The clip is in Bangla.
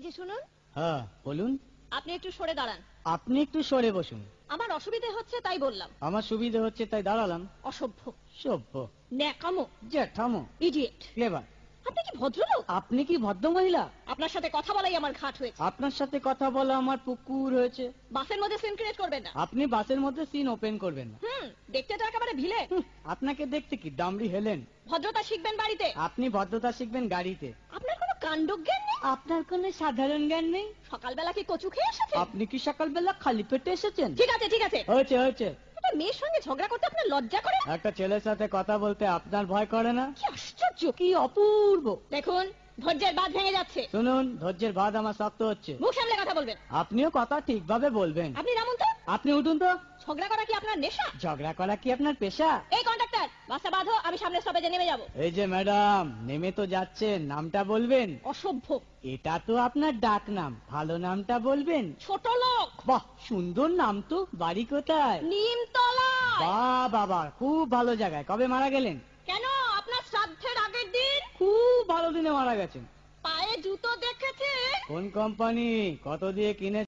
যে শুনুন। হ্যাঁ বলুন। আপনি একটু সরে দাঁড়ান। আপনি একটু সরে বসুন। আমার অসুবিধে হচ্ছে তাই বললাম। আমার সুবিধে হচ্ছে তাই দাঁড়ালাম। অসভ্য, সভ্য, ন্যাকামো, জ্যাঠামো, ইডিয়েট। ক্লেভার। আপনি কি ভদ্রলোক? আপনি কি ভদ্র মহিলা? আপনার সাথে কথা বলাই আমার ঘাট হয়েছে। আপনার সাথে কথা বলা আমার পুকুর হয়েছে। বাসের মধ্যে সিন ক্রিয়েট করবেন না। আপনি বাসের মধ্যে সিন ওপেন করবেন না। দেখতে তো একেবারে ভিলে। আপনাকে দেখতে কি ডামরি হেলেন? ভদ্রতা শিখবেন বাড়িতে। আপনি ভদ্রতা শিখবেন গাড়িতে। আপনার কোনো কাণ্ডজ্ঞান নেই। আপনার কোনো সাধারণ জ্ঞান নেই। সকালবেলা কি কচু খেয়ে এসেছেন? আপনি কি সকালবেলা খালি পেটে এসেছেন? ঠিক আছে ঠিক আছে, হয়েছে হয়েছে। একটা মেয়ের সঙ্গে ঝগড়া করতে আপনার লজ্জা করে? একটা ছেলের সাথে কথা বলতে আপনার ভয় করে না? কি আশ্চর্য, কি অপূর্ব। দেখুন ধৈর্যের বাঁধ ভেঙে যাচ্ছে। শুনুন, ধৈর্যের বাঁধ আমার শক্ত হচ্ছে। মুখ সামলে কথা বলবেন। আপনিও কথা ঠিকভাবে বলবেন। আপনি নামুন তো। আপনি উঠুন তো। ঝগড়া করা কি আপনার নেশা? ঝগড়া করা কি আপনার পেশা? এই কন্ডাক্টর, বাসটা বাঁধো, আমি সামনে স্টপেজে নেমে যাব। এই যে ম্যাডাম, নেমে তো যাচ্ছেন, নামটা বলবেন। অসভ্য। এটা তো আপনার ডাক নাম, ভালো নামটা বলবেন। ছোট লোক। বাহ, সুন্দর নাম তো। বাড়ি কোথায়? নিমতলা। বাহ বাবা, খুব ভালো জায়গায়। কবে মারা গেলেন? কেন, আপনার শ্রাদ্ধের আগের দিন। খুব ভালো দিনে মারা গেছেন। পায়ে জুতো দেখেছে? কোন কোম্পানি? কত দিয়ে কিনে?